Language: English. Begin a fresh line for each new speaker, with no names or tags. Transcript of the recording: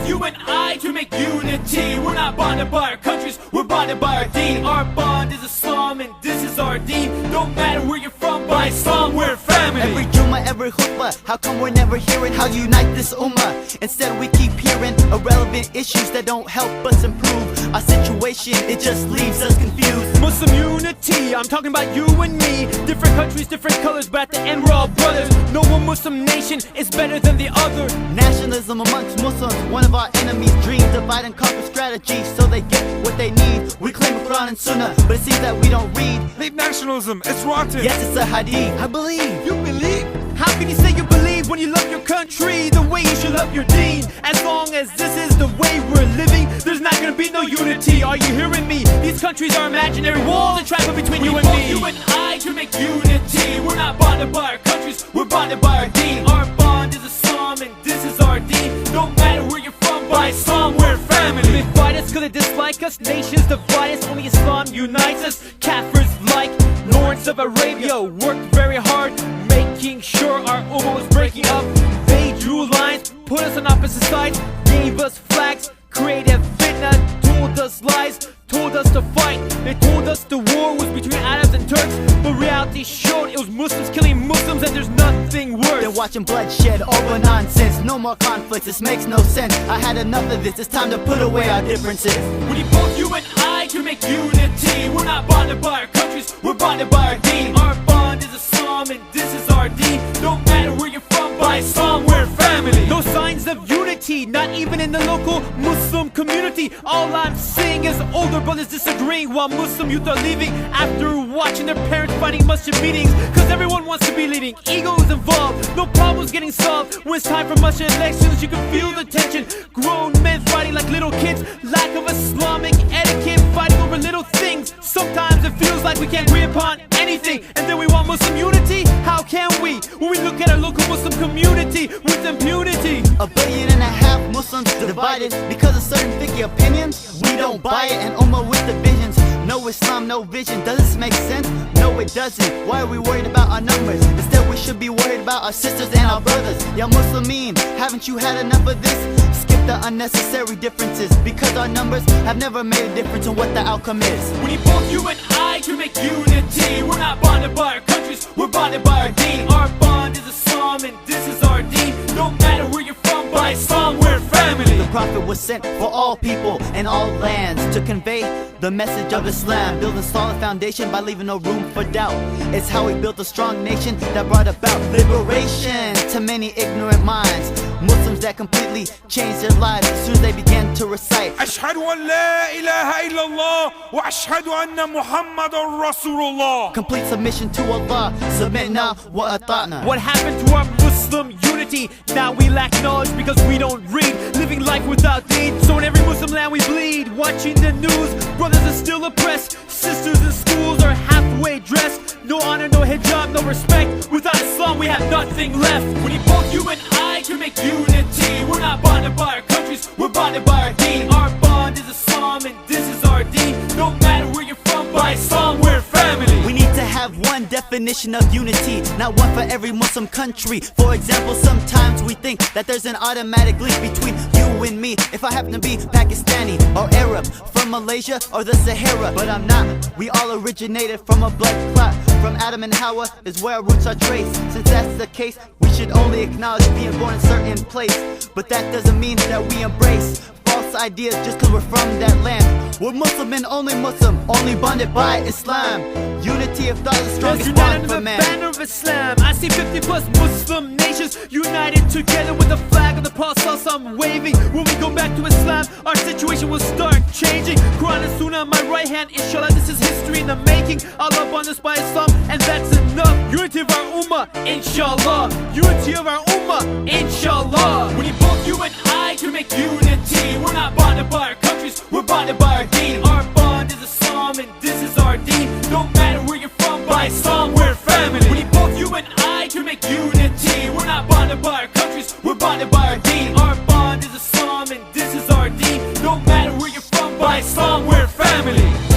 you and I to make unity. We're not bonded by our countries, we're bonded by our deen. Our bond is Islam and this is our deen. Don't matter where you're from, by Islam we're family.
Every Jummah, every khutbah, how come we're never hearing how to unite this ummah? Instead we keep hearing irrelevant issues that don't help us improve our situation, it just leaves us confused.
Muslim unity, I'm talking about you and me. Different countries, different colors, but at the end we're all brothers. No one Muslim nation is better than the other.
Nationalism amongst Muslims, one of our enemies' dreams. Divide and conquer strategy so they get what they need. We claim the Quran and Sunnah, but it seems that we don't read.
Leave nationalism, it's rotten.
Yes, it's a hadith. I believe.
You believe? How can you say you believe when you love your country the way you should love your deen? As long as this is the way we're living, there's not gonna be no unity. Are you hearing me? These countries are imaginary walls that travel between you and me. You and I to make unity. We're not bonded by our countries, we're bonded by our deen. Our bond is Islam and this is our deen. Don't matter where you're from, by Islam we're family. They fight us cause they dislike us, nations divide us, only Islam unites us. Kafirs like Lawrence of Arabia worked very hard, making sure our ummah was breaking up. They drew lines, put us on opposite sides, gave us flags, created fitna, told us lies, told us to fight. They told us the war was between Arabs and Turks, but reality showed it was Muslims killing Muslims and there's nothing worse
than watching bloodshed over nonsense. No more conflicts, this makes no sense. I had enough of this, it's time to put away our differences.
We need both you and I to make unity. We're not bonded by our countries, we're bonded by our deen. Our bond is Islam and this is our deen. Don't matter where you're from, by Islam we're family. No signs of unity, not even in the local Muslim community. All I'm seeing is older brothers disagreeing while Muslim youth are leaving after watching their parents fighting masjid meetings. Cause everyone wants to be leading, ego is involved, no problems getting solved. When it's time for masjid elections you can feel the tension. Grown men fighting like little kids, lack of Islamic etiquette, fighting over little things. Sometimes it feels like we can't agree upon anything, and then we want Muslim unity? How can we, when we look at our local Muslim community with impunity?
1.5 billion Muslims divided because of certain fiqh opinions. We don't buy it, and ummah with divisions. No Islam, no vision. Does this make sense? No, it doesn't. Why are we worried about our numbers? Instead we should be worried about our sisters and our brothers. Ya Muslimin, haven't you had enough of this? Skip the unnecessary differences, because our numbers have never made a difference in what the outcome is.
We need both you and I to make unity. We're not bonded by our countries, we're bonded by our deen. Our bond is Islam and this is our deen. Don't matter where you're from, by Islam we're family.
The Prophet was sent for all people and all lands to convey the message of Islam, build a solid foundation by leaving no room for doubt. It's how he built a strong nation that brought about liberation to many ignorant minds. Muslims that completely changed their lives as soon as they began to recite
أشهد أن لا إله إلا الله وأشهد أن محمد رسول الله.
Complete submission to Allah, submitna wa ata'na.
What happened to our Muslim unity? Now we lack knowledge because we don't read, living life without deed. So in every Muslim land we bleed, watching the news, brothers are still oppressed, sisters in schools are halfway dressed. No honor, no hijab, no respect. Without Islam we have nothing left. We need both you and I to make unity. We're not bonded by our countries, we're bonded by our deen. Our bond is Islam and this is our deen. No matter where you're from, by Islam we're family.
We need to have one definition of unity, not one for every Muslim country. For example, sometimes we think that there's an automatic link between you and me. If I happen to be Pakistani or Arab, from Malaysia or the Sahara, but I'm not. We all originated from a blood clot. From Adam and Hawa is where our roots are traced. Since that's the case, we should only acknowledge being born in a certain place. But that doesn't mean that we embrace false ideas just cause we're from that land. We're Muslim and only Muslim, only bonded by Islam. Unity of thought is the strongest bond for man.
Banner of Islam. I see 50 plus Muslim nations united together with the flag of the Prophet I'm waving. When we go back to Islam, our situation will start changing. Quran and Sunnah on my right hand, inshallah this is history in the making. Allah bond us by Islam and that's enough. Unity of our ummah, inshallah. Unity of our ummah, inshallah. We need both you and I to make unity. We're not bonded by our countries, we're bonded by our deen. Our bond is Islam and this is our deen. Don't matter where you're from, by Islam we're family. We need both you and I to make unity. We're not bonded by our countries, we're bonded by our deen. Our bond is Islam and this is our deen. Don't matter where you're from, by Islam we're family.